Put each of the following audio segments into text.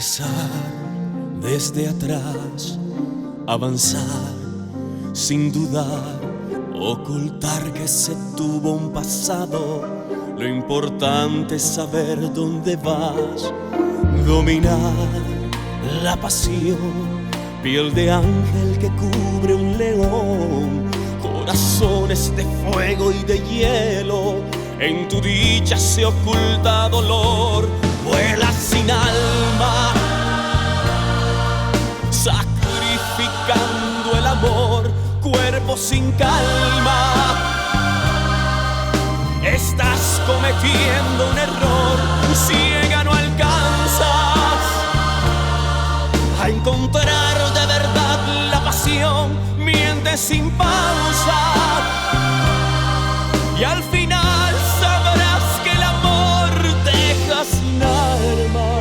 Empezar desde atrás, avanzar sin dudar, ocultar que se tuvo un pasado. Lo importante es saber dónde vas, dominar la pasión, piel de ángel que cubre un león, corazones de fuego y de hielo. En tu dicha se oculta dolor, vuela sin alma, sacrificando el amor, cuerpo sin calma. Estás cometiendo un error, ciega no alcanzas a encontrar de verdad la pasión, mientes sin pausa y al final sabrás que el amor deja sin armas.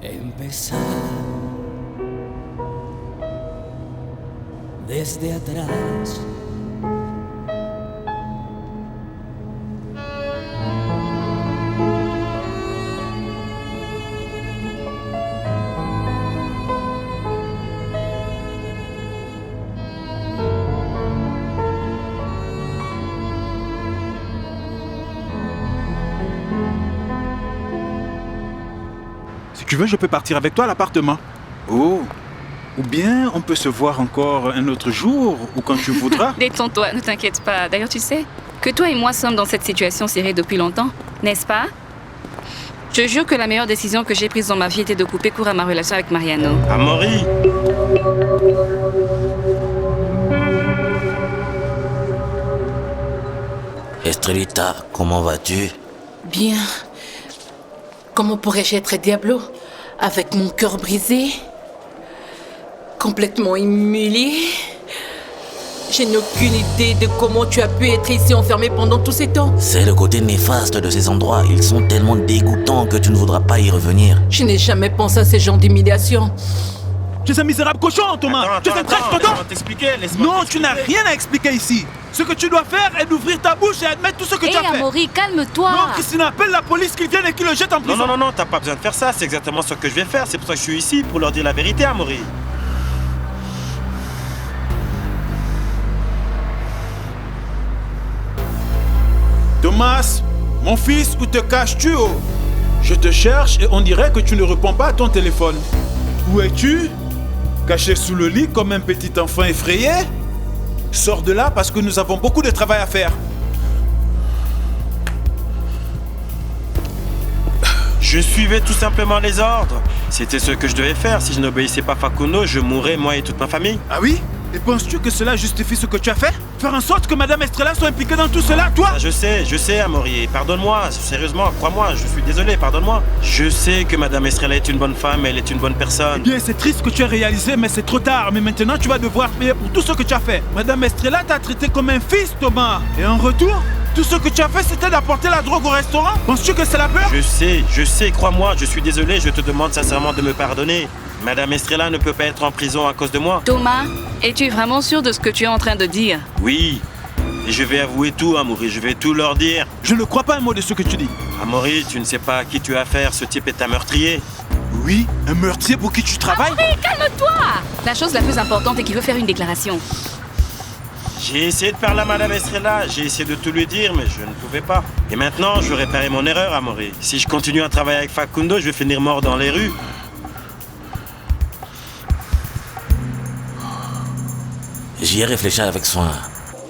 Empezar desde atrás. Si tu veux, je peux partir avec toi à l'appartement. Oh, ou bien on peut se voir encore un autre jour, ou quand tu voudras. Détends-toi, ne t'inquiète pas. D'ailleurs, tu sais que toi et moi sommes dans cette situation serrée depuis longtemps, n'est-ce pas? Je te jure que la meilleure décision que j'ai prise dans ma vie était de couper court à ma relation avec Mariano. Amaury! Estrellita, comment vas-tu? Bien. Comment pourrais-je être Diablo avec mon cœur brisé, complètement humilié? Je n'ai aucune idée de comment tu as pu être ici enfermé pendant tous ces temps. C'est le côté néfaste de ces endroits. Ils sont tellement dégoûtants que tu ne voudras pas y revenir. Je n'ai jamais pensé à ces genres d'humiliation. Tu es un misérable cochon, Thomas. Tu es un traître, tonton. Laisse-moi t'expliquer, laisse-moi Non, t'expliquer. tu n'as rien à expliquer ici. Ce que tu dois faire est d'ouvrir ta bouche et admettre tout ce que tu as fait. Amaury, calme-toi. Non, Christina, appelle la police qu'ils viennent et qu'ils le jettent en prison. Non, t'as pas besoin de faire ça, c'est exactement ce que je vais faire. C'est pour ça que je suis ici, pour leur dire la vérité, Amaury. Thomas, mon fils, où te caches-tu, oh? Je te cherche et on dirait que tu ne réponds pas à ton téléphone. Où es-tu? Caché sous le lit comme un petit enfant effrayé? Sors de là parce que nous avons beaucoup de travail à faire. Je suivais tout simplement les ordres. C'était ce que je devais faire. Si je n'obéissais pas Facundo, je mourrais, moi et toute ma famille. Ah oui? Et penses-tu que cela justifie ce que tu as fait? Faire en sorte que Madame Estrella soit impliquée dans tout cela, toi? Ça, je sais, Amaury. Pardonne-moi, sérieusement, crois-moi, je suis désolé, pardonne-moi. Je sais que Madame Estrella est une bonne femme, elle est une bonne personne. Eh bien, c'est triste ce que tu as réalisé, mais c'est trop tard. Mais maintenant, tu vas devoir payer pour tout ce que tu as fait. Madame Estrella t'a traité comme un fils, Thomas. Et en retour, tout ce que tu as fait, c'était d'apporter la drogue au restaurant? Penses-tu que c'est la peur? Je sais, crois-moi, je suis désolé, je te demande sincèrement de me pardonner. Madame Estrella ne peut pas être en prison à cause de moi. Thomas, es-tu vraiment sûr de ce que tu es en train de dire? Oui, et je vais avouer tout, Amaury, je vais tout leur dire. Je ne crois pas un mot de ce que tu dis. Amaury, tu ne sais pas à qui tu as affaire, ce type est un meurtrier. Oui, un meurtrier pour qui tu travailles? Amaury, calme-toi! La chose la plus importante est qu'il veut faire une déclaration. J'ai essayé de parler à Madame Estrella, j'ai essayé de tout lui dire, mais je ne pouvais pas. Et maintenant, je veux réparer mon erreur, Amaury. Si je continue à travailler avec Facundo, je vais finir mort dans les rues. J'y ai réfléchi avec soin.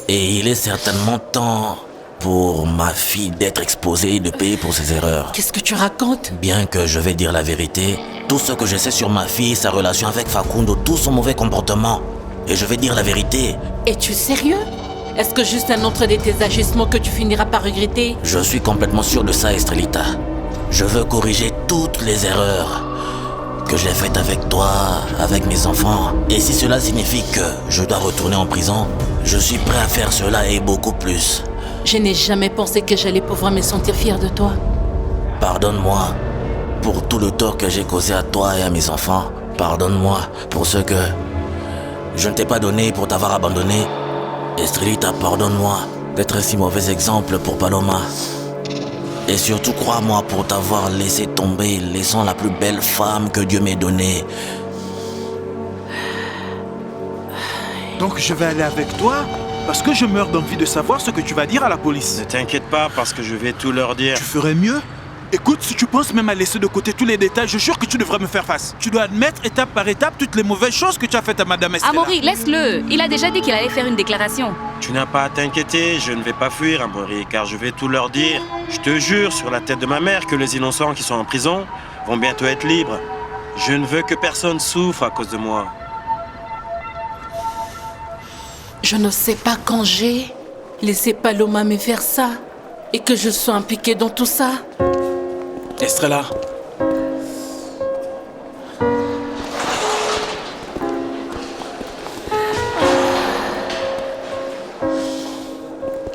Et il est certainement temps pour ma fille d'être exposée et de payer pour ses erreurs. Qu'est-ce que tu racontes? Bien que je vais dire la vérité, tout ce que je sais sur ma fille, sa relation avec Facundo, tout son mauvais comportement. Et je vais dire la vérité. Es-tu sérieux? Est-ce que juste un autre de tes agissements que tu finiras par regretter? Je suis complètement sûr de ça, Estrellita. Je veux corriger toutes les erreurs que j'ai faites avec toi, avec mes enfants. Et si cela signifie que je dois retourner en prison, je suis prêt à faire cela et beaucoup plus. Je n'ai jamais pensé que j'allais pouvoir me sentir fière de toi. Pardonne-moi pour tout le tort que j'ai causé à toi et à mes enfants. Pardonne-moi pour ce que je ne t'ai pas donné pour t'avoir abandonné. Estrelita, pardonne-moi d'être un si mauvais exemple pour Paloma. Et surtout, crois-moi, pour t'avoir laissé tomber, laissant la plus belle femme que Dieu m'ait donnée. Donc je vais aller avec toi parce que je meurs d'envie de savoir ce que tu vas dire à la police. Ne t'inquiète pas parce que je vais tout leur dire. Tu ferais mieux. Écoute, si tu penses même à laisser de côté tous les détails, je jure que tu devrais me faire face. Tu dois admettre étape par étape toutes les mauvaises choses que tu as faites à Madame Estrella. Amaury, laisse-le. Il a déjà dit qu'il allait faire une déclaration. Tu n'as pas à t'inquiéter, je ne vais pas fuir, Amaury, car je vais tout leur dire. Je te jure sur la tête de ma mère que les innocents qui sont en prison vont bientôt être libres. Je ne veux que personne souffre à cause de moi. Je ne sais pas quand j'ai laissé Paloma me faire ça et que je sois impliquée dans tout ça. Estrella.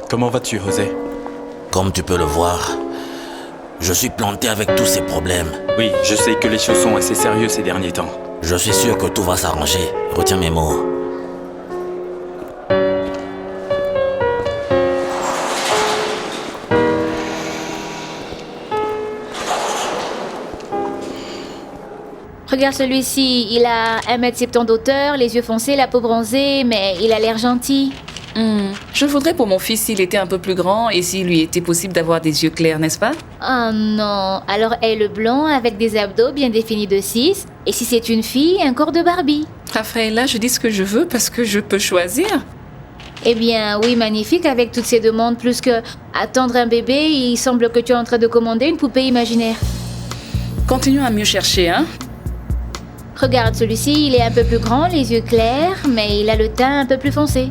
Comment vas-tu, José? Comme tu peux le voir, je suis planté avec tous ces problèmes. Oui, je sais que les choses sont assez sérieuses ces derniers temps. Je suis sûr que tout va s'arranger. Retiens mes mots. Regarde celui-ci, il a 1m70 d'auteur, les yeux foncés, la peau bronzée, mais il a l'air gentil. Je voudrais pour mon fils s'il était un peu plus grand et s'il lui était possible d'avoir des yeux clairs, n'est-ce pas? Oh non, alors elle le blond avec des abdos bien définis de 6, et si c'est une fille, un corps de Barbie. Raphaëlla, je dis ce que je veux parce que je peux choisir. Eh bien, oui, magnifique avec toutes ces demandes, plus que attendre un bébé, il semble que tu es en train de commander une poupée imaginaire. Continuons à mieux chercher, hein? Regarde celui-ci, il est un peu plus grand, les yeux clairs, mais il a le teint un peu plus foncé.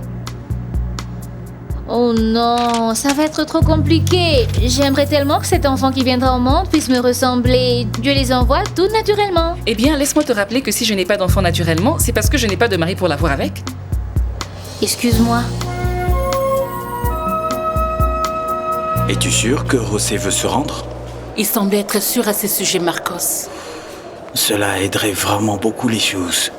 Oh non, ça va être trop compliqué. J'aimerais tellement que cet enfant qui viendra au monde puisse me ressembler. Dieu les envoie tout naturellement. Eh bien, laisse-moi te rappeler que si je n'ai pas d'enfant naturellement, c'est parce que je n'ai pas de mari pour l'avoir avec. Excuse-moi. Es-tu sûr que José veut se rendre? Il semble être sûr à ce sujet, Marcos. Cela aiderait vraiment beaucoup les choses.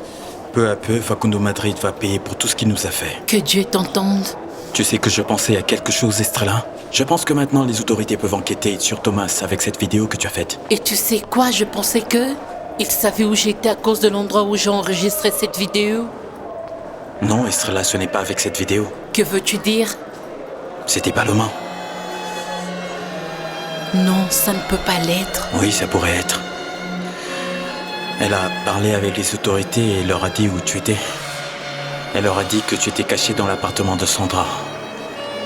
Peu à peu, Facundo Madrid va payer pour tout ce qu'il nous a fait. Que Dieu t'entende. Tu sais que je pensais à quelque chose, Estrella. Je pense que maintenant les autorités peuvent enquêter sur Thomas avec cette vidéo que tu as faite. Et tu sais quoi, je pensais que il savait où j'étais à cause de l'endroit où j'ai enregistré cette vidéo. Non, Estrella, ce n'est pas avec cette vidéo. Que veux-tu dire? C'était Paloma. Non, ça ne peut pas l'être. Oui, ça pourrait être. Elle a parlé avec les autorités et leur a dit où tu étais. Elle leur a dit que tu étais caché dans l'appartement de Sandra.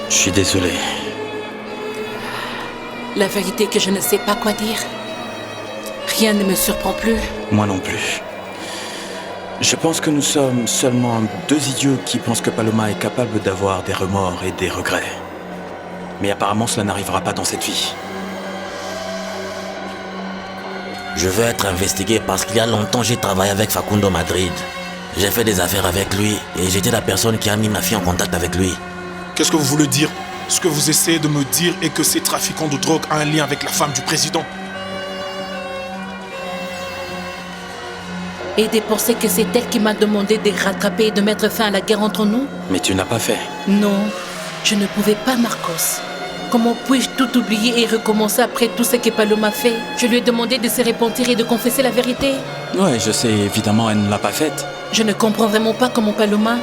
Je suis désolé. La vérité est que je ne sais pas quoi dire. Rien ne me surprend plus. Moi non plus. Je pense que nous sommes seulement deux idiots qui pensent que Paloma est capable d'avoir des remords et des regrets. Mais apparemment, cela n'arrivera pas dans cette vie. Je veux être investigué parce qu'il y a longtemps j'ai travaillé avec Facundo Madrid. J'ai fait des affaires avec lui et j'étais la personne qui a mis ma fille en contact avec lui. Qu'est-ce que vous voulez dire? Ce que vous essayez de me dire est que ces trafiquants de drogue ont un lien avec la femme du président. Et de penser que c'est elle qui m'a demandé de rattraper et de mettre fin à la guerre entre nous? Mais tu n'as pas fait. Non, je ne pouvais pas, Marcos. Comment puis-je tout oublier et recommencer après tout ce que Paloma fait? Je lui ai demandé de se repentir et de confesser la vérité. Ouais, je sais, évidemment, elle ne l'a pas faite. Je ne comprends vraiment pas comment Paloma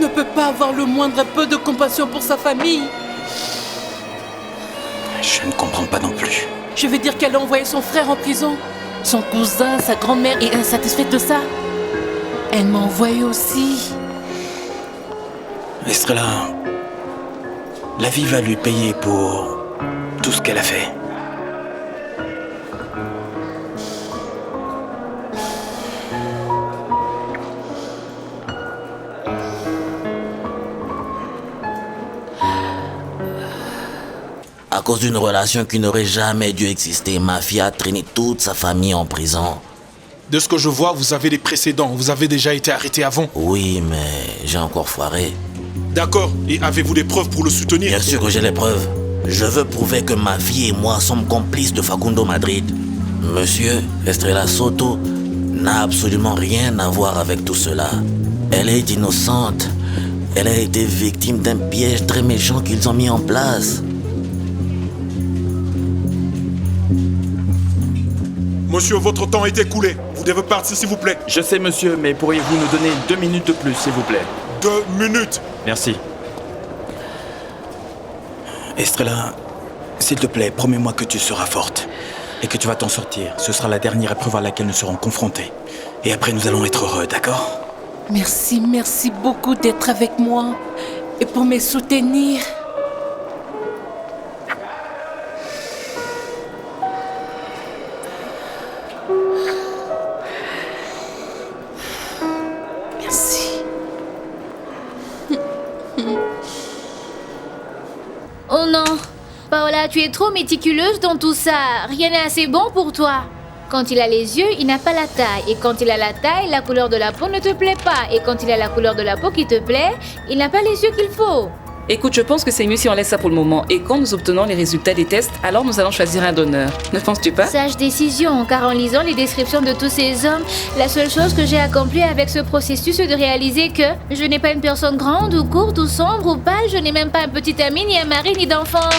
ne peut pas avoir le moindre peu de compassion pour sa famille. Je ne comprends pas non plus. Je veux dire qu'elle a envoyé son frère en prison. Son cousin, sa grand-mère est insatisfaite de ça. Elle m'a envoyé aussi. Estrella, la vie va lui payer pour tout ce qu'elle a fait. À cause d'une relation qui n'aurait jamais dû exister, ma fille a traîné toute sa famille en prison. De ce que je vois, vous avez des précédents. Vous avez déjà été arrêté avant. Oui, mais j'ai encore foiré. D'accord. Et avez-vous des preuves pour le soutenir? Bien sûr que j'ai les preuves. Je veux prouver que ma fille et moi sommes complices de Facundo Madrid. Monsieur Estrella Soto n'a absolument rien à voir avec tout cela. Elle est innocente. Elle a été victime d'un piège très méchant qu'ils ont mis en place. Monsieur, votre temps est écoulé. Vous devez partir, s'il vous plaît. Je sais, monsieur, mais pourriez-vous nous donner 2 minutes de plus, s'il vous plaît? 2 minutes. Merci. Estrella, s'il te plaît, promets-moi que tu seras forte et que tu vas t'en sortir. Ce sera la dernière épreuve à laquelle nous serons confrontés. Et après, nous allons être heureux, d'accord? Merci, merci beaucoup d'être avec moi et pour me soutenir. Merci. Oh non, Paola, tu es trop méticuleuse dans tout ça. Rien n'est assez bon pour toi. Quand il a les yeux, il n'a pas la taille. Et quand il a la taille, la couleur de la peau ne te plaît pas. Et quand il a la couleur de la peau qui te plaît, il n'a pas les yeux qu'il faut. Écoute, je pense que c'est mieux si on laisse ça pour le moment. Et quand nous obtenons les résultats des tests, alors nous allons choisir un donneur. Ne penses-tu pas? Sage décision, car en lisant les descriptions de tous ces hommes, la seule chose que j'ai accomplie avec ce processus est de réaliser que je n'ai pas une personne grande ou courte ou sombre ou pâle, je n'ai même pas un petit ami, ni un mari, ni d'enfant.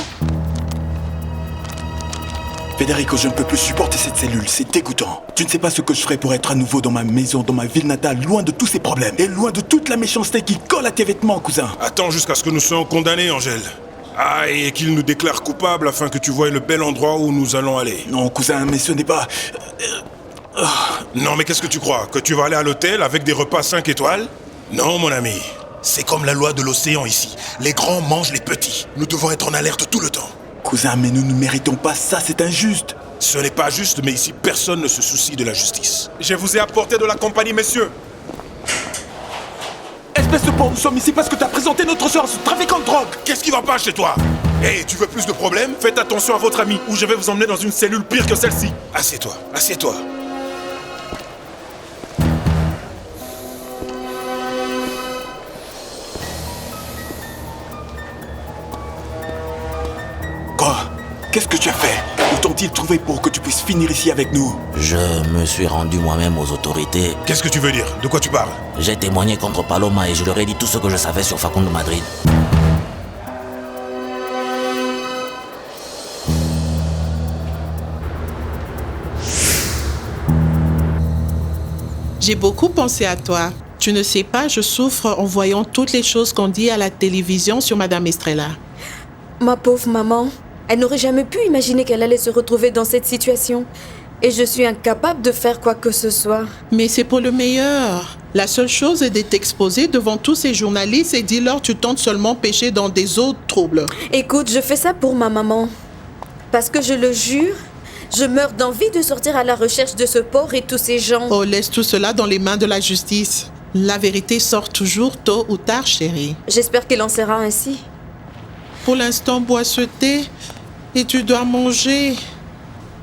Federico, je ne peux plus supporter cette cellule, c'est dégoûtant. Tu ne sais pas ce que je ferais pour être à nouveau dans ma maison, dans ma ville natale, loin de tous ces problèmes. Et loin de toute la méchanceté qui colle à tes vêtements, cousin. Attends jusqu'à ce que nous soyons condamnés, Angèle. Ah, et qu'il nous déclare coupables afin que tu voies le bel endroit où nous allons aller. Non, cousin, mais ce n'est pas... Non, mais qu'est-ce que tu crois? Que tu vas aller à l'hôtel avec des repas 5 étoiles? Non, mon ami. C'est comme la loi de l'océan ici. Les grands mangent les petits. Nous devons être en alerte tout le temps. Cousin, mais nous ne méritons pas ça, c'est injuste. Ce n'est pas juste, mais ici, personne ne se soucie de la justice. Je vous ai apporté de la compagnie, messieurs. Espèce de pauvre, nous sommes ici parce que tu as présenté notre soeur à ce trafiquant de drogue. Qu'est-ce qui va pas chez toi? Hé, tu veux plus de problèmes? Faites attention à votre ami, ou je vais vous emmener dans une cellule pire que celle-ci. Assieds-toi, assieds-toi. Quoi? Qu'est-ce que tu as fait? Où t'ont-ils trouvé pour que tu puisses finir ici avec nous? Je me suis rendu moi-même aux autorités. Qu'est-ce que tu veux dire? De quoi tu parles? J'ai témoigné contre Paloma et je leur ai dit tout ce que je savais sur Facundo Madrid. J'ai beaucoup pensé à toi. Tu ne sais pas, je souffre en voyant toutes les choses qu'on dit à la télévision sur Madame Estrella. Ma pauvre maman, elle n'aurait jamais pu imaginer qu'elle allait se retrouver dans cette situation. Et je suis incapable de faire quoi que ce soit. Mais c'est pour le meilleur. La seule chose est de t'exposer devant tous ces journalistes et dis-leur tu tentes seulement pécher dans des autres troubles. Écoute, je fais ça pour ma maman. Parce que je le jure, je meurs d'envie de sortir à la recherche de ce pauvre et tous ces gens. Oh, laisse tout cela dans les mains de la justice. La vérité sort toujours tôt ou tard, chérie. J'espère qu'il en sera ainsi. Pour l'instant, bois ce thé et tu dois manger.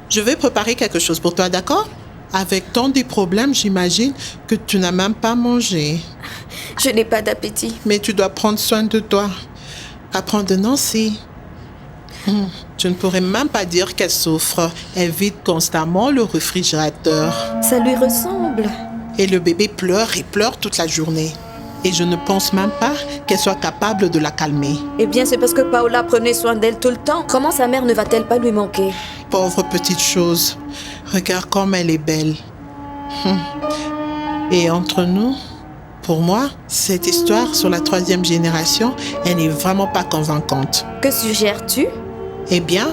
Je vais préparer quelque chose pour toi, d'accord? Avec tant de problèmes, j'imagine que tu n'as même pas mangé. Je n'ai pas d'appétit. Mais tu dois prendre soin de toi. Apprends de Nancy. Tu ne pourrais même pas dire qu'elle souffre. Elle vide constamment le réfrigérateur. Ça lui ressemble. Et le bébé pleure et pleure toute la journée. Et je ne pense même pas qu'elle soit capable de la calmer. Eh bien, c'est parce que Paola prenait soin d'elle tout le temps. Comment sa mère ne va-t-elle pas lui manquer? Pauvre petite chose. Regarde comme elle est belle. Et entre nous, pour moi, cette histoire sur la 3e génération, elle n'est vraiment pas convaincante. Que suggères-tu? Eh bien,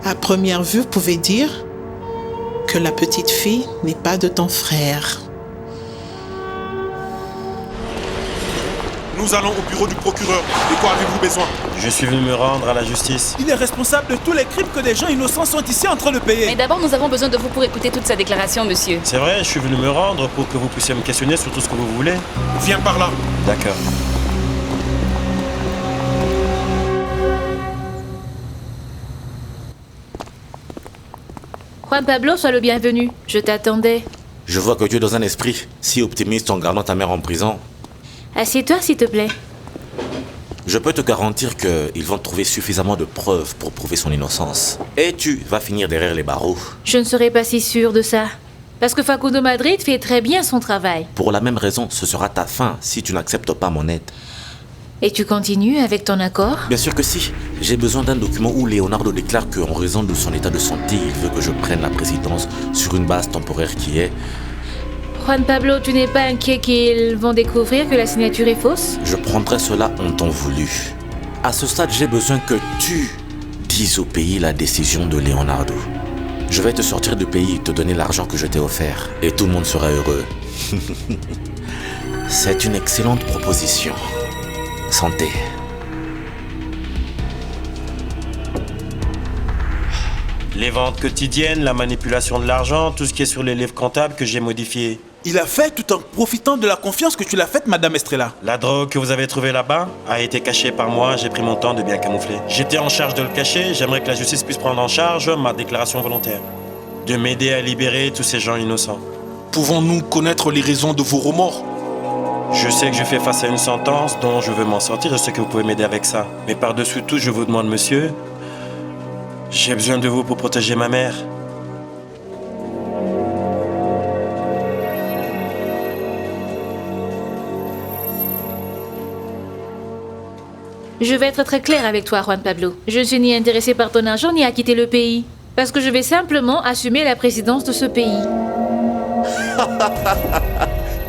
à première vue, vous pouvez dire que la petite fille n'est pas de ton frère. Nous allons au bureau du procureur. De quoi avez-vous besoin? Je suis venu me rendre à la justice. Il est responsable de tous les crimes que des gens innocents sont ici en train de payer. Mais d'abord, nous avons besoin de vous pour écouter toute sa déclaration, monsieur. C'est vrai, je suis venu me rendre pour que vous puissiez me questionner sur tout ce que vous voulez. Viens par là. D'accord. Juan Pablo, sois le bienvenu. Je t'attendais. Je vois que tu es dans un esprit si optimiste en gardant ta mère en prison. Assieds-toi, s'il te plaît. Je peux te garantir qu'ils vont trouver suffisamment de preuves pour prouver son innocence. Et tu vas finir derrière les barreaux. Je ne serais pas si sûre de ça. Parce que Facundo Madrid fait très bien son travail. Pour la même raison, ce sera ta fin si tu n'acceptes pas mon aide. Et tu continues avec ton accord? Bien sûr que si. J'ai besoin d'un document où Leonardo déclare qu'en raison de son état de santé, il veut que je prenne la présidence sur une base temporaire qui est... Juan Pablo, tu n'es pas inquiet qu'ils vont découvrir que la signature est fausse? Je prendrai cela en temps voulu. À ce stade, j'ai besoin que tu dises au pays la décision de Leonardo. Je vais te sortir du pays et te donner l'argent que je t'ai offert. Et tout le monde sera heureux. C'est une excellente proposition. Santé. Les ventes quotidiennes, la manipulation de l'argent, tout ce qui est sur les livres comptables que j'ai modifiés. Il a fait tout en profitant de la confiance que tu l'as faite, Madame Estrella. La drogue que vous avez trouvée là-bas a été cachée par moi, j'ai pris mon temps de bien camoufler. J'étais en charge de le cacher, j'aimerais que la justice puisse prendre en charge ma déclaration volontaire. De m'aider à libérer tous ces gens innocents. Pouvons-nous connaître les raisons de vos remords? Je sais que je fais face à une sentence dont je veux m'en sortir, je sais que vous pouvez m'aider avec ça. Mais par-dessus tout, je vous demande, monsieur, j'ai besoin de vous pour protéger ma mère. Je vais être très clair avec toi, Juan Pablo. Je ne suis ni intéressé par ton argent ni à quitter le pays. Parce que je vais simplement assumer la présidence de ce pays.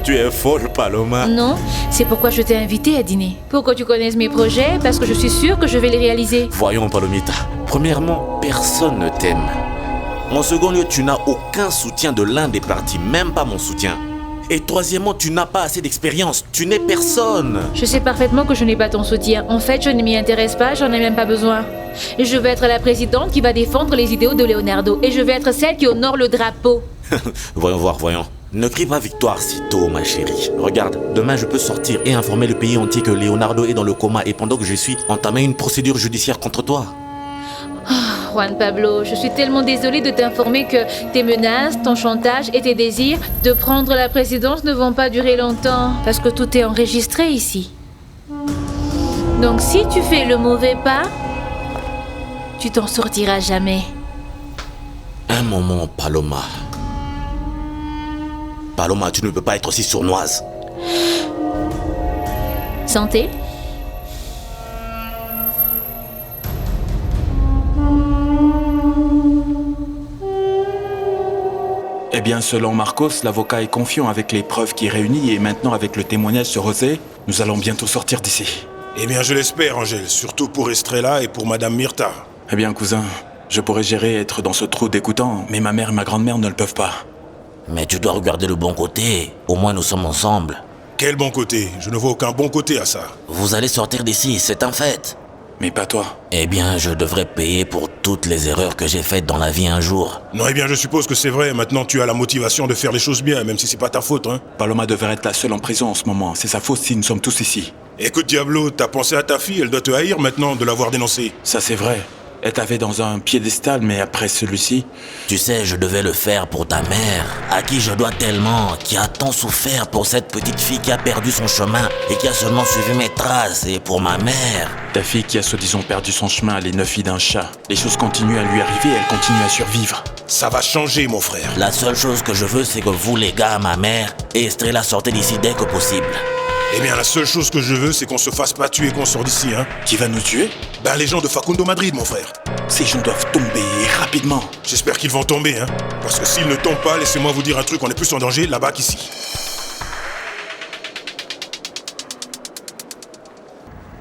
Tu es folle, Paloma. Non, c'est pourquoi je t'ai invité à dîner. Pour que tu connaisses mes projets, parce que je suis sûre que je vais les réaliser. Voyons, Palomita. Premièrement, personne ne t'aime. En second lieu, tu n'as aucun soutien de l'un des partis, même pas mon soutien. Et troisièmement, tu n'as pas assez d'expérience. Tu n'es personne. Je sais parfaitement que je n'ai pas ton soutien. En fait, je ne m'y intéresse pas, j'en ai même pas besoin. Je veux être la présidente qui va défendre les idéaux de Leonardo. Et je veux être celle qui honore le drapeau. Voyons voir, voyons. Ne crie pas victoire si tôt, ma chérie. Regarde, demain je peux sortir et informer le pays entier que Leonardo est dans le coma et pendant que je suis, entamer une procédure judiciaire contre toi. Juan Pablo, je suis tellement désolée de t'informer que tes menaces, ton chantage et tes désirs de prendre la présidence ne vont pas durer longtemps parce que tout est enregistré ici. Donc si tu fais le mauvais pas, tu t'en sortiras jamais. Un moment, Paloma. Paloma, tu ne peux pas être aussi sournoise. Santé. Eh bien, selon Marcos, l'avocat est confiant avec les preuves qu'il réunit et maintenant avec le témoignage sur José, nous allons bientôt sortir d'ici. Eh bien, je l'espère, Angèle, surtout pour Estrella et pour Madame Myrta. Eh bien, cousin, je pourrais gérer être dans ce trou d'écoutants, mais ma mère et ma grand-mère ne le peuvent pas. Mais tu dois regarder le bon côté. Au moins, nous sommes ensemble. Quel bon côté? Je ne vois aucun bon côté à ça. Vous allez sortir d'ici, c'est un fait. Mais pas toi. Eh bien, je devrais payer pour toutes les erreurs que j'ai faites dans la vie un jour. Non, eh bien, je suppose que c'est vrai. Maintenant, tu as la motivation de faire les choses bien, même si c'est pas ta faute, hein. Paloma devrait être la seule en prison en ce moment. C'est sa faute si nous sommes tous ici. Écoute, Diablo, t'as pensé à ta fille, elle doit te haïr maintenant de l'avoir dénoncée. Ça, c'est vrai. Elle t'avait dans un piédestal, mais après celui-ci... Tu sais, je devais le faire pour ta mère, à qui je dois tellement, qui a tant souffert pour cette petite fille qui a perdu son chemin et qui a seulement suivi mes traces, et pour ma mère. Ta fille qui a soi-disant perdu son chemin, elle est 9 filles d'un chat. Les choses continuent à lui arriver et elle continue à survivre. Ça va changer, mon frère. La seule chose que je veux, c'est que vous, les gars, ma mère et Estrella sortez d'ici dès que possible. Eh bien, la seule chose que je veux, c'est qu'on se fasse pas tuer et qu'on sorte d'ici, hein. Qui va nous tuer? Ben, les gens de Facundo Madrid, mon frère. Ces gens doivent tomber rapidement. J'espère qu'ils vont tomber, hein. Parce que s'ils ne tombent pas, laissez-moi vous dire un truc, on est plus en danger là-bas qu'ici.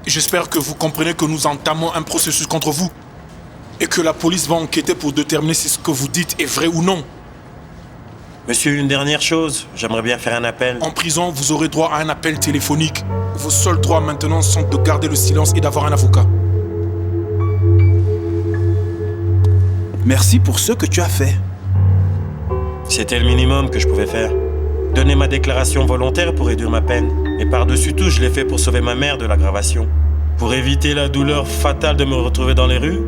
J'espère que vous comprenez que nous entamons un processus contre vous et que la police va enquêter pour déterminer si ce que vous dites est vrai ou non. Monsieur, une dernière chose, j'aimerais bien faire un appel. En prison, vous aurez droit à un appel téléphonique. Vos seuls droits maintenant sont de garder le silence et d'avoir un avocat. Merci pour ce que tu as fait. C'était le minimum que je pouvais faire. Donner ma déclaration volontaire pour réduire ma peine. Et par-dessus tout, je l'ai fait pour sauver ma mère de l'aggravation. Pour éviter la douleur fatale de me retrouver dans les rues,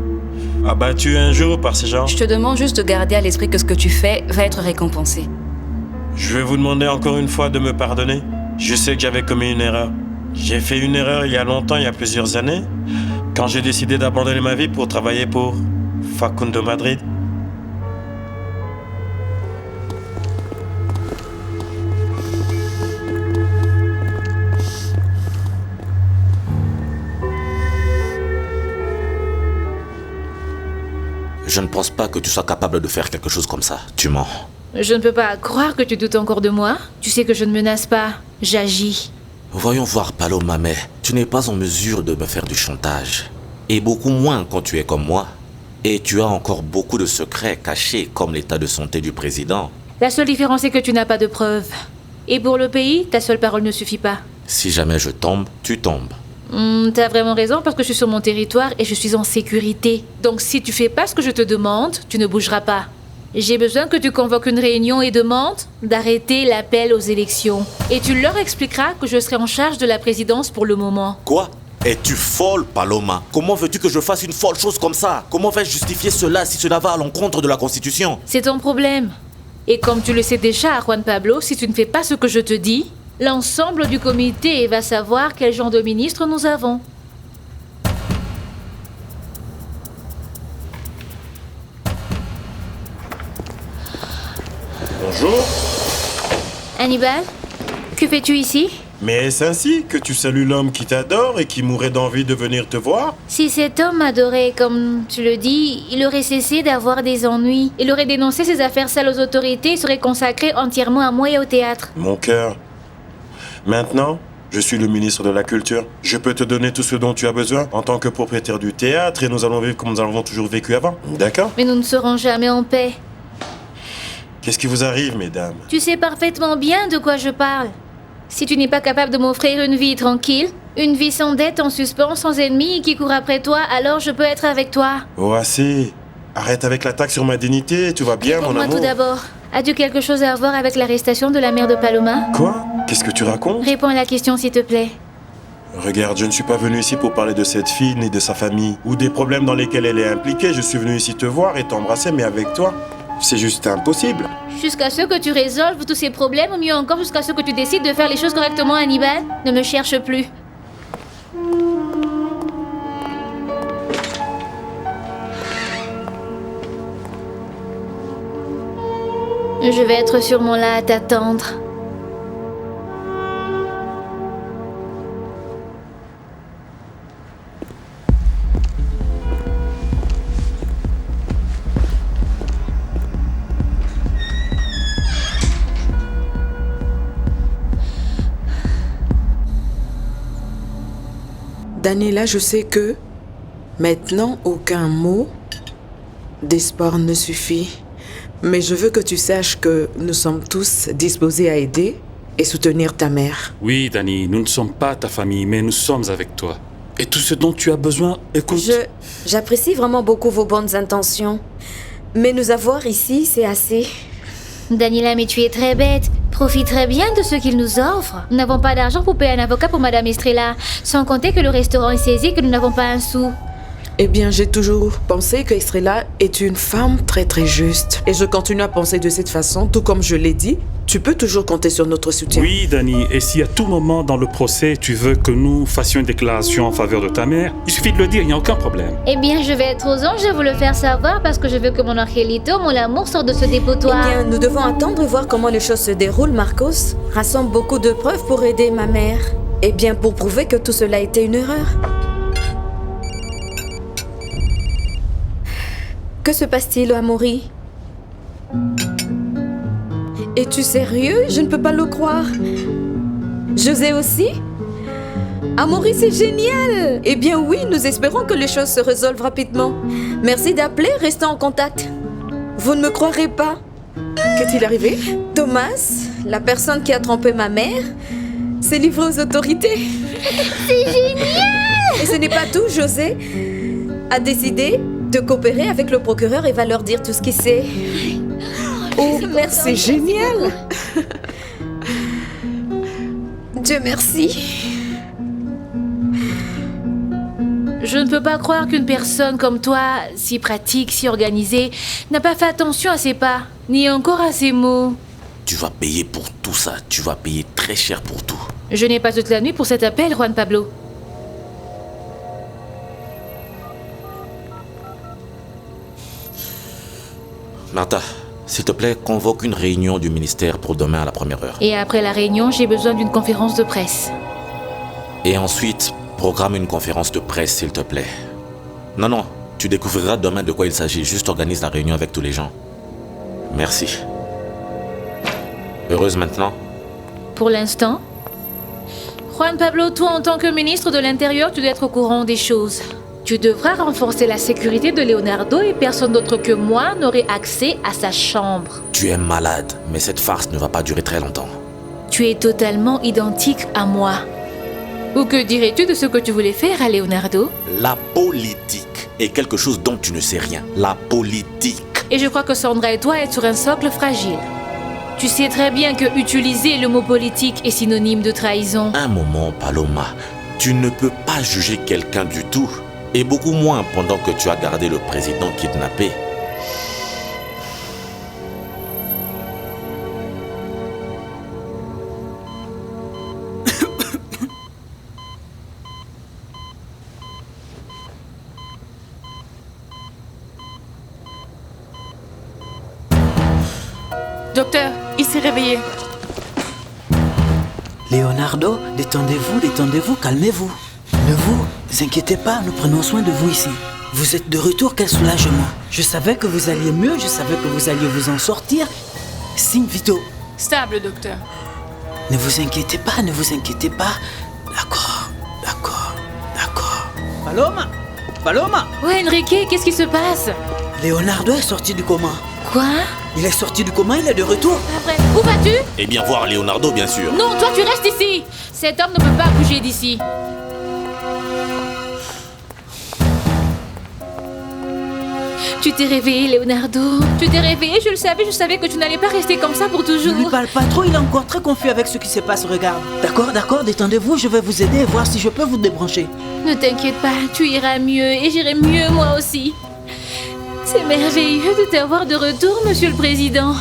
abattu un jour par ces gens. Je te demande juste de garder à l'esprit que ce que tu fais va être récompensé. Je vais vous demander encore une fois de me pardonner. Je sais que j'avais commis une erreur. J'ai fait une erreur il y a longtemps, il y a plusieurs années, quand j'ai décidé d'abandonner ma vie pour travailler pour Facundo Madrid. Je ne pense pas que tu sois capable de faire quelque chose comme ça. Tu mens. Je ne peux pas croire que tu doutes encore de moi. Tu sais que je ne menace pas. J'agis. Voyons voir, Paloma, mais tu n'es pas en mesure de me faire du chantage. Et beaucoup moins quand tu es comme moi. Et tu as encore beaucoup de secrets cachés, comme l'état de santé du président. La seule différence est que tu n'as pas de preuves. Et pour le pays, ta seule parole ne suffit pas. Si jamais je tombe, tu tombes. T'as vraiment raison parce que je suis sur mon territoire et je suis en sécurité. Donc si tu fais pas ce que je te demande, tu ne bougeras pas. J'ai besoin que tu convoques une réunion et demandes d'arrêter l'appel aux élections. Et tu leur expliqueras que je serai en charge de la présidence pour le moment. Quoi? Es-tu folle, Paloma? Comment veux-tu que je fasse une folle chose comme ça? Comment vais-je justifier cela si cela va à l'encontre de la Constitution? C'est ton problème. Et comme tu le sais déjà, Juan Pablo, si tu ne fais pas ce que je te dis, l'ensemble du comité va savoir quel genre de ministre nous avons. Bonjour. Hannibal, que fais-tu ici? Mais est-ce ainsi que tu salues l'homme qui t'adore et qui mourrait d'envie de venir te voir? Si cet homme m'adorait, comme tu le dis, il aurait cessé d'avoir des ennuis. Il aurait dénoncé ses affaires sales aux autorités et serait consacré entièrement à moi et au théâtre. Mon cœur. Maintenant, je suis le ministre de la Culture. Je peux te donner tout ce dont tu as besoin en tant que propriétaire du théâtre et nous allons vivre comme nous avons toujours vécu avant. D'accord? Mais nous ne serons jamais en paix. Qu'est-ce qui vous arrive, mesdames? Tu sais parfaitement bien de quoi je parle. Si tu n'es pas capable de m'offrir une vie tranquille, une vie sans dette, en suspens, sans ennemis et qui court après toi, alors je peux être avec toi. Oh, assez. Arrête avec l'attaque sur ma dignité, tout va bien, mon Réponds-moi amour. tout d'abord. As-tu quelque chose à voir avec l'arrestation de la mère de Paloma? Quoi? Qu'est-ce que tu racontes? Réponds à la question, s'il te plaît. Regarde, je ne suis pas venu ici pour parler de cette fille ni de sa famille ou des problèmes dans lesquels elle est impliquée. Je suis venu ici te voir et t'embrasser, mais avec toi, c'est juste impossible. Jusqu'à ce que tu résolves tous ces problèmes, ou mieux encore jusqu'à ce que tu décides de faire les choses correctement, Hannibal, ne me cherche plus. Je vais être sûrement là à t'attendre. Daniela, je sais que maintenant, aucun mot d'espoir ne suffit. Mais je veux que tu saches que nous sommes tous disposés à aider et soutenir ta mère. Oui, Dani, nous ne sommes pas ta famille, mais nous sommes avec toi. Et tout ce dont tu as besoin, écoute... J'apprécie vraiment beaucoup vos bonnes intentions. Mais nous avoir ici, c'est assez. Daniela, mais tu es très bête. Profite très bien de ce qu'il nous offre. Nous n'avons pas d'argent pour payer un avocat pour Madame Estrella. Sans compter que le restaurant est saisi et que nous n'avons pas un sou. Eh bien, j'ai toujours pensé que Estrella est une femme très très juste. Et je continue à penser de cette façon, tout comme je l'ai dit. Tu peux toujours compter sur notre soutien. Oui, Dani, et si à tout moment dans le procès, tu veux que nous fassions une déclaration en faveur de ta mère, il suffit de le dire, il n'y a aucun problème. Eh bien, je vais être aux anges et vous le faire savoir parce que je veux que mon Angelito, mon amour, sorte de ce dépotoir. Eh bien, nous devons attendre et voir comment les choses se déroulent, Marcos. Rassemble beaucoup de preuves pour aider ma mère. Eh bien, pour prouver que tout cela était une erreur. Que se passe-t-il, Amaury? Es-tu sérieux? Je ne peux pas le croire. José aussi? Amaury, c'est génial! Eh bien oui, nous espérons que les choses se résolvent rapidement. Merci d'appeler, restons en contact. Vous ne me croirez pas? Qu'est-il arrivé? Thomas, la personne qui a trompé ma mère, s'est livré aux autorités. C'est génial! Et ce n'est pas tout, José a décidé de coopérer avec le procureur et va leur dire tout ce qu'il sait. Oh, c'est génial! Dieu merci. Je ne peux pas croire qu'une personne comme toi, si pratique, si organisée, n'a pas fait attention à ses pas, ni encore à ses mots. Tu vas payer pour tout ça. Tu vas payer très cher pour tout. Je n'ai pas toute la nuit pour cet appel, Juan Pablo. Martha, s'il te plaît, convoque une réunion du ministère pour demain à la première heure. Et après la réunion, j'ai besoin d'une conférence de presse. Et ensuite, programme une conférence de presse, s'il te plaît. Non, Tu découvriras demain de quoi il s'agit. Juste organise la réunion avec tous les gens. Merci. Heureuse maintenant? Pour l'instant. Juan Pablo, toi en tant que ministre de l'Intérieur, tu dois être au courant des choses. Tu devras renforcer la sécurité de Leonardo et personne d'autre que moi n'aurait accès à sa chambre. Tu es malade, mais cette farce ne va pas durer très longtemps. Tu es totalement identique à moi. Ou que dirais-tu de ce que tu voulais faire à Leonardo? La politique est quelque chose dont tu ne sais rien. La politique. Et je crois que Sandra et toi êtes sur un socle fragile. Tu sais très bien que utiliser le mot politique est synonyme de trahison. Un moment, Paloma. Tu ne peux pas juger quelqu'un du tout. Et beaucoup moins pendant que tu as gardé le président kidnappé. Docteur, il s'est réveillé. Leonardo, détendez-vous, calmez-vous. Ne vous inquiétez pas, nous prenons soin de vous ici. Vous êtes de retour, quel soulagement. Je savais que vous alliez mieux, je savais que vous alliez vous en sortir. Signe Vito. Stable, docteur. Ne vous inquiétez pas, ne vous inquiétez pas. D'accord. Paloma. Ouais, Enrique, qu'est-ce qui se passe? Leonardo est sorti du coma. Quoi? Il est sorti du coma, il est de retour. Après, où vas-tu? Eh bien voir Leonardo, bien sûr. Non, toi tu restes ici. Cet homme ne peut pas bouger d'ici. Tu t'es réveillé, Leonardo. Tu t'es réveillé, je le savais que tu n'allais pas rester comme ça pour toujours. Ne lui parle pas trop, il est encore très confus avec ce qui se passe, regarde. D'accord, détendez-vous, je vais vous aider et voir si je peux vous débrancher. Ne t'inquiète pas, tu iras mieux et j'irai mieux moi aussi. C'est merveilleux de t'avoir de retour, Monsieur le Président.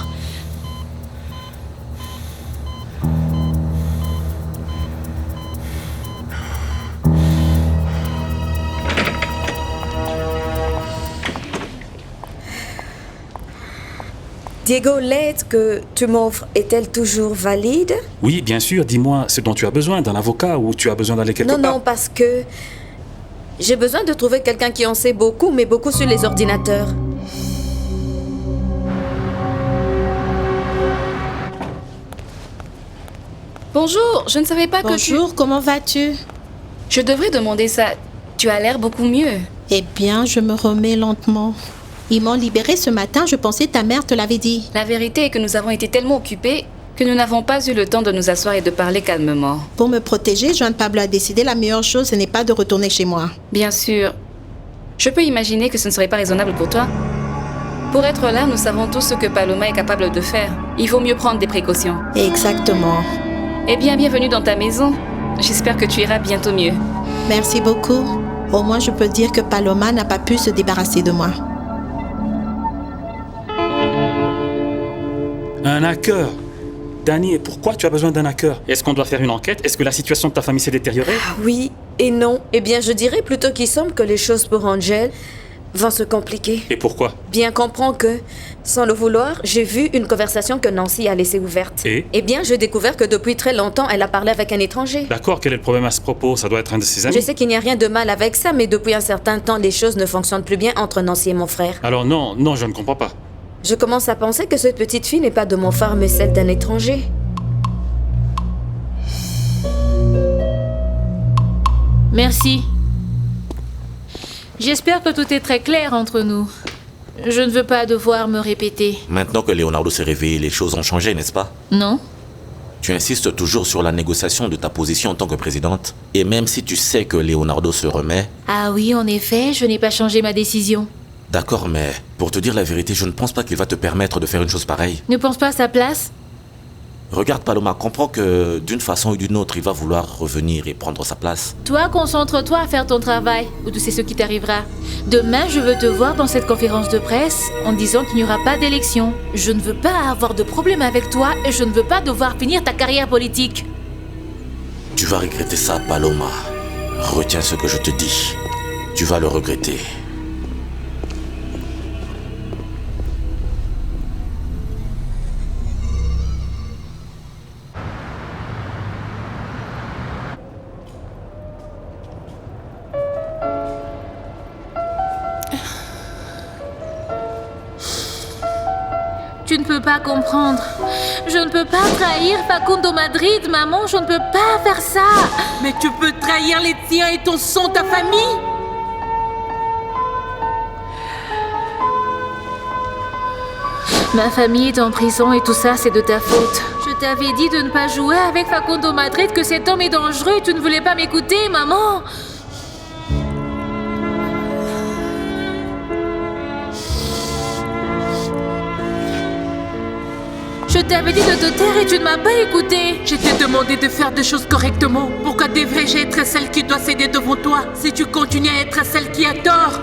Diego, l'aide que tu m'offres est-elle toujours valide? Oui, bien sûr. Dis-moi ce dont tu as besoin, d'un avocat ou tu as besoin d'aller quelque part. Non, parce que j'ai besoin de trouver quelqu'un qui en sait beaucoup, mais beaucoup sur les ordinateurs. Bonjour, je ne savais pas que tu... Bonjour, comment vas-tu? Je devrais demander ça. Tu as l'air beaucoup mieux. Eh bien, je me remets lentement. Ils m'ont libérée ce matin, je pensais ta mère te l'avait dit. La vérité est que nous avons été tellement occupés que nous n'avons pas eu le temps de nous asseoir et de parler calmement. Pour me protéger, Juan Pablo a décidé la meilleure chose, ce n'est pas de retourner chez moi. Bien sûr. Je peux imaginer que ce ne serait pas raisonnable pour toi. Pour être là, nous savons tous ce que Paloma est capable de faire. Il vaut mieux prendre des précautions. Exactement. Eh bien, bienvenue dans ta maison. J'espère que tu iras bientôt mieux. Merci beaucoup. Au moins, je peux dire que Paloma n'a pas pu se débarrasser de moi. Un hacker. Danny, et pourquoi tu as besoin d'un hacker? Est-ce qu'on doit faire une enquête? Est-ce que la situation de ta famille s'est détériorée? Oui et non. Eh bien, je dirais plutôt qu'il semble que les choses pour Angel vont se compliquer. Et pourquoi? Bien comprends que, sans le vouloir, j'ai vu une conversation que Nancy a laissée ouverte. Et? Eh bien, j'ai découvert que depuis très longtemps, elle a parlé avec un étranger. D'accord, quel est le problème à ce propos? Ça doit être un de ses amis. Je sais qu'il n'y a rien de mal avec ça, mais depuis un certain temps, les choses ne fonctionnent plus bien entre Nancy et mon frère. Alors non, je ne comprends pas. Je commence à penser que cette petite fille n'est pas de mon frère, mais celle d'un étranger. Merci. J'espère que tout est très clair entre nous. Je ne veux pas devoir me répéter. Maintenant que Leonardo s'est réveillé, les choses ont changé, n'est-ce pas? Non? Tu insistes toujours sur la négociation de ta position en tant que présidente. Et même si tu sais que Leonardo se remet... Ah oui, en effet, je n'ai pas changé ma décision. D'accord, mais pour te dire la vérité, je ne pense pas qu'il va te permettre de faire une chose pareille. Ne pense pas à sa place. Regarde, Paloma, comprends que d'une façon ou d'une autre, il va vouloir revenir et prendre sa place. Toi, concentre-toi à faire ton travail, ou tu sais ce qui t'arrivera. Demain, je veux te voir dans cette conférence de presse en disant qu'il n'y aura pas d'élection. Je ne veux pas avoir de problème avec toi et je ne veux pas devoir finir ta carrière politique. Tu vas regretter ça, Paloma. Retiens ce que je te dis. Tu vas le regretter. Tu ne peux pas comprendre. Je ne peux pas trahir Facundo Madrid, maman. Je ne peux pas faire ça. Mais tu peux trahir les tiens et ton sang, ta famille. Ma famille est en prison et tout ça, c'est de ta faute. Je t'avais dit de ne pas jouer avec Facundo Madrid, que cet homme est dangereux et tu ne voulais pas m'écouter, maman. Je t'avais dit de te taire et tu ne m'as pas écouté. Je t'ai demandé de faire des choses correctement. Pourquoi devrais-je être celle qui doit céder devant toi si tu continues à être celle qui a tort?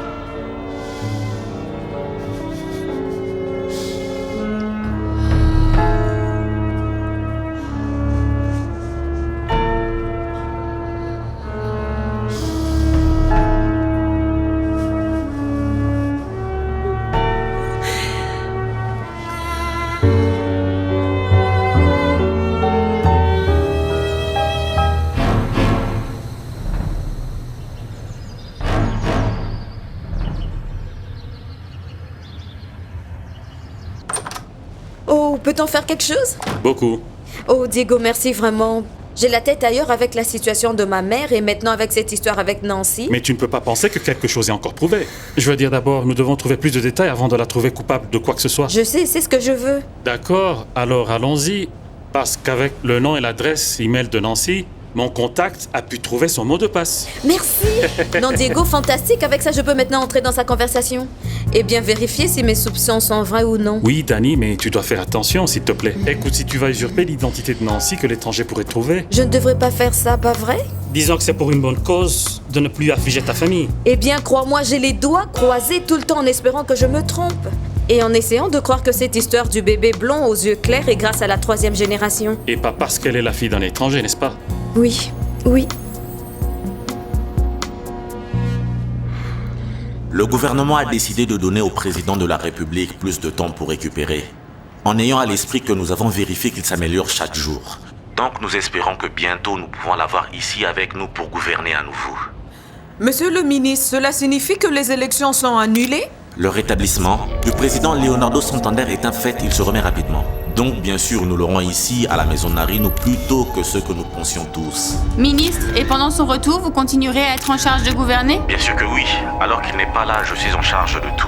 Oh, peut-on faire quelque chose? Beaucoup. Oh, Diego, merci vraiment. J'ai la tête ailleurs avec la situation de ma mère et maintenant avec cette histoire avec Nancy. Mais tu ne peux pas penser que quelque chose est encore prouvé. Je veux dire d'abord, nous devons trouver plus de détails avant de la trouver coupable de quoi que ce soit. Je sais, c'est ce que je veux. D'accord, alors allons-y. Parce qu'avec le nom et l'adresse email de Nancy, mon contact a pu trouver son mot de passe. Merci. Non, Diego, fantastique. Avec ça, je peux maintenant entrer dans sa conversation. Et bien vérifier si mes soupçons sont vrais ou non. Oui, Danny, mais tu dois faire attention, s'il te plaît. Écoute, si tu vas usurper l'identité de Nancy que l'étranger pourrait trouver... Je ne devrais pas faire ça, pas vrai? Disons que c'est pour une bonne cause de ne plus affliger ta famille. Eh bien, crois-moi, j'ai les doigts croisés tout le temps en espérant que je me trompe. Et en essayant de croire que cette histoire du bébé blond aux yeux clairs est grâce à la 3e génération. Et pas parce qu'elle est la fille d'un étranger, n'est-ce pas? Oui, oui. Le gouvernement a décidé de donner au président de la République plus de temps pour récupérer, en ayant à l'esprit que nous avons vérifié qu'il s'améliore chaque jour. Donc nous espérons que bientôt nous pouvons l'avoir ici avec nous pour gouverner à nouveau. Monsieur le ministre, cela signifie que les élections sont annulées? Le rétablissement du président Leonardo Santander est un fait, il se remet rapidement. Donc bien sûr, nous l'aurons ici à la maison Narino plus tôt que ce que nous pensions tous. Ministre, et pendant son retour, vous continuerez à être en charge de gouverner? Bien sûr que oui. Alors qu'il n'est pas là, je suis en charge de tout.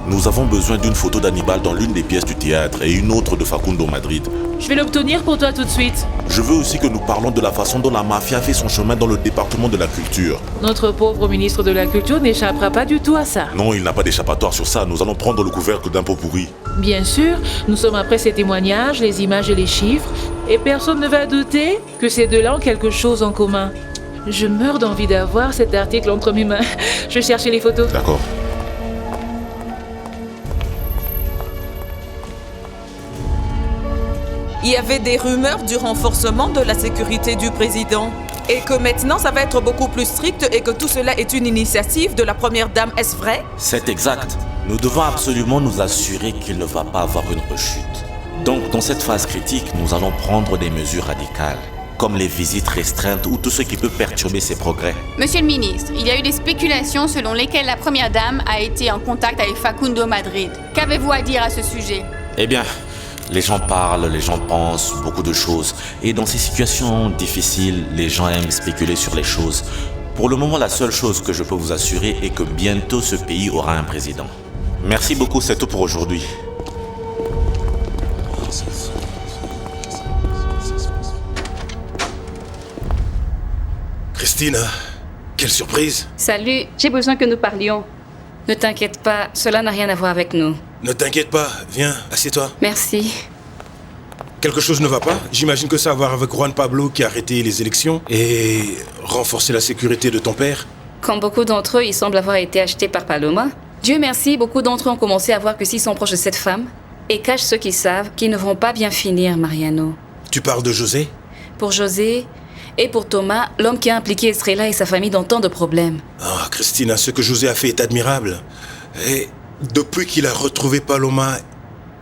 Nous avons besoin d'une photo d'Hannibal dans l'une des pièces du théâtre et une autre de Facundo Madrid. Je vais l'obtenir pour toi tout de suite. Je veux aussi que nous parlons de la façon dont la mafia fait son chemin dans le département de la culture. Notre pauvre ministre de la Culture n'échappera pas du tout à ça. Non, il n'a pas d'échappatoire sur ça. Nous allons prendre le couvercle d'un pot pourri. Bien sûr, nous sommes après ces témoignages, les images et les chiffres, et personne ne va douter que ces deux-là ont quelque chose en commun. Je meurs d'envie d'avoir cet article entre mes mains. Je vais chercher les photos. D'accord. Il y avait des rumeurs du renforcement de la sécurité du président. Et que maintenant, ça va être beaucoup plus strict et que tout cela est une initiative de la première dame, est-ce vrai? C'est exact. Nous devons absolument nous assurer qu'il ne va pas avoir une rechute. Donc, dans cette phase critique, nous allons prendre des mesures radicales, comme les visites restreintes ou tout ce qui peut perturber ses progrès. Monsieur le ministre, il y a eu des spéculations selon lesquelles la première dame a été en contact avec Facundo Madrid. Qu'avez-vous à dire à ce sujet? Eh bien, les gens parlent, les gens pensent beaucoup de choses. Et dans ces situations difficiles, les gens aiment spéculer sur les choses. Pour le moment, la seule chose que je peux vous assurer est que bientôt ce pays aura un président. Merci beaucoup, c'est tout pour aujourd'hui. Christine, quelle surprise! Salut, j'ai besoin que nous parlions. Ne t'inquiète pas, cela n'a rien à voir avec nous. Ne t'inquiète pas, viens, assieds-toi. Merci. Quelque chose ne va pas? J'imagine que ça a à voir avec Juan Pablo qui a arrêté les élections et renforcé la sécurité de ton père. Comme beaucoup d'entre eux, ils semblent avoir été achetés par Paloma. Dieu merci, beaucoup d'entre eux ont commencé à voir que s'ils sont proches de cette femme, et cachent ceux qui savent qu'ils ne vont pas bien finir, Mariano. Tu parles de José? Pour José et pour Thomas, l'homme qui a impliqué Estrella et sa famille dans tant de problèmes. Ah, Christina, ce que José a fait est admirable. Et depuis qu'il a retrouvé Paloma,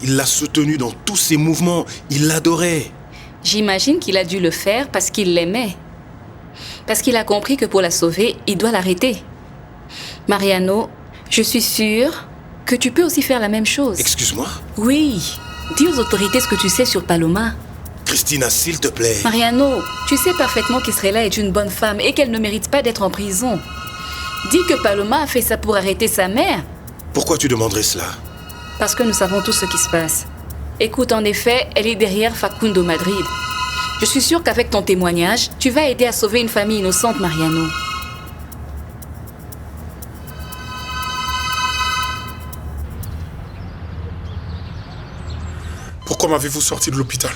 il l'a soutenue dans tous ses mouvements. Il l'adorait. J'imagine qu'il a dû le faire parce qu'il l'aimait. Parce qu'il a compris que pour la sauver, il doit l'arrêter. Mariano, je suis sûre que tu peux aussi faire la même chose. Excuse-moi? Oui. Dis aux autorités ce que tu sais sur Paloma. Christina, s'il te plaît. Mariano, tu sais parfaitement qu'Estrella est une bonne femme et qu'elle ne mérite pas d'être en prison. Dis que Paloma a fait ça pour arrêter sa mère. Pourquoi tu demanderais cela? Parce que nous savons tout ce qui se passe. Écoute, en effet, elle est derrière Facundo Madrid. Je suis sûre qu'avec ton témoignage, tu vas aider à sauver une famille innocente, Mariano. Pourquoi m'avez-vous sorti de l'hôpital?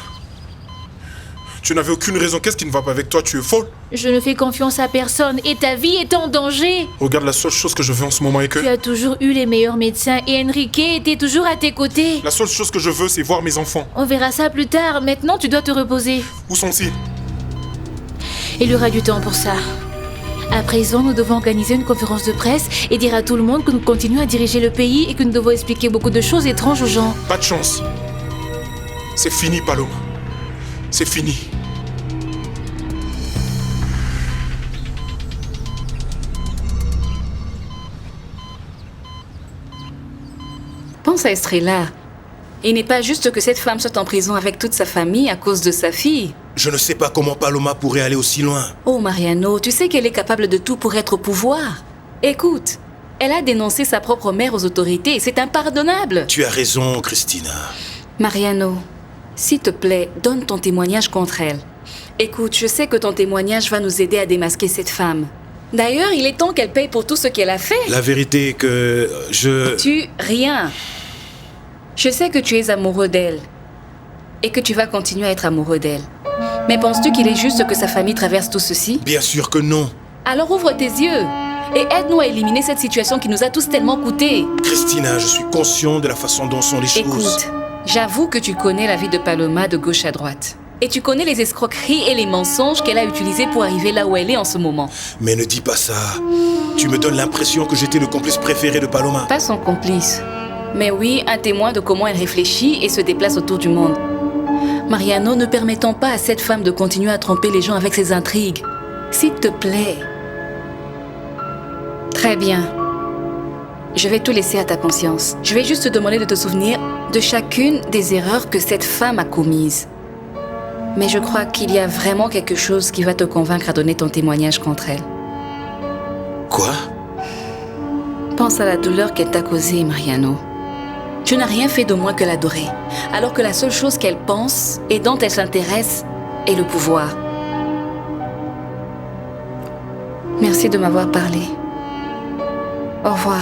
Tu n'avais aucune raison. Qu'est-ce qui ne va pas avec toi? Tu es folle? Je ne fais confiance à personne et ta vie est en danger. Regarde, la seule chose que je veux en ce moment est que... Tu as toujours eu les meilleurs médecins et Enrique était toujours à tes côtés. La seule chose que je veux, c'est voir mes enfants. On verra ça plus tard. Maintenant, tu dois te reposer. Où sont-ils? Il y aura du temps pour ça. À présent, nous devons organiser une conférence de presse et dire à tout le monde que nous continuons à diriger le pays et que nous devons expliquer beaucoup de choses étranges aux gens. Pas de chance. C'est fini, Paloma. C'est fini. Pense à Estrella. Il n'est pas juste que cette femme soit en prison avec toute sa famille à cause de sa fille. Je ne sais pas comment Paloma pourrait aller aussi loin. Oh Mariano, tu sais qu'elle est capable de tout pour être au pouvoir. Écoute, elle a dénoncé sa propre mère aux autorités et c'est impardonnable. Tu as raison, Christina. Mariano, s'il te plaît, donne ton témoignage contre elle. Écoute, je sais que ton témoignage va nous aider à démasquer cette femme. D'ailleurs, il est temps qu'elle paye pour tout ce qu'elle a fait. La vérité est que Rien. Je sais que tu es amoureux d'elle. Et que tu vas continuer à être amoureux d'elle. Mais penses-tu qu'il est juste que sa famille traverse tout ceci? Bien sûr que non. Alors ouvre tes yeux et aide-nous à éliminer cette situation qui nous a tous tellement coûté. Christina, je suis conscient de la façon dont sont les choses. Écoute, j'avoue que tu connais la vie de Paloma de gauche à droite. Et tu connais les escroqueries et les mensonges qu'elle a utilisés pour arriver là où elle est en ce moment. Mais ne dis pas ça. Tu me donnes l'impression que j'étais le complice préféré de Paloma. Pas son complice. Mais oui, un témoin de comment elle réfléchit et se déplace autour du monde. Mariano, ne permettons pas à cette femme de continuer à tromper les gens avec ses intrigues. S'il te plaît. Très bien. Je vais tout laisser à ta conscience. Je vais juste te demander de te souvenir de chacune des erreurs que cette femme a commises. Mais je crois qu'il y a vraiment quelque chose qui va te convaincre à donner ton témoignage contre elle. Quoi? Pense à la douleur qu'elle t'a causée, Mariano. Tu n'as rien fait de moins que l'adorer, alors que la seule chose qu'elle pense et dont elle s'intéresse est le pouvoir. Merci de m'avoir parlé. Au revoir.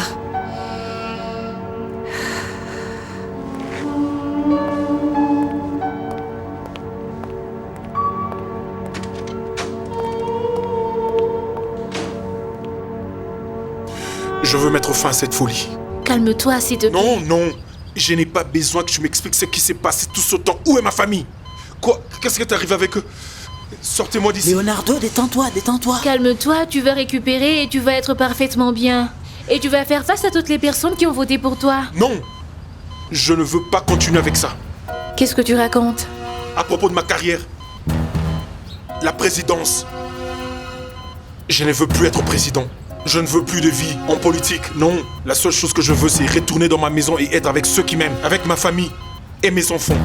Je veux mettre fin à cette folie. Calme-toi, s'il te plaît. Non. Je n'ai pas besoin que tu m'expliques ce qui s'est passé tout ce temps. Où est ma famille? Quoi? Qu'est-ce qui t'arrive avec eux? Sortez-moi d'ici. Leonardo, détends-toi. Calme-toi, tu vas récupérer et tu vas être parfaitement bien. Et tu vas faire face à toutes les personnes qui ont voté pour toi. Non. Je ne veux pas continuer avec ça. Qu'est-ce que tu racontes? À propos de ma carrière. La présidence. Je ne veux plus être président. Je ne veux plus de vie en politique, non. La seule chose que je veux, c'est retourner dans ma maison et être avec ceux qui m'aiment, avec ma famille et mes enfants.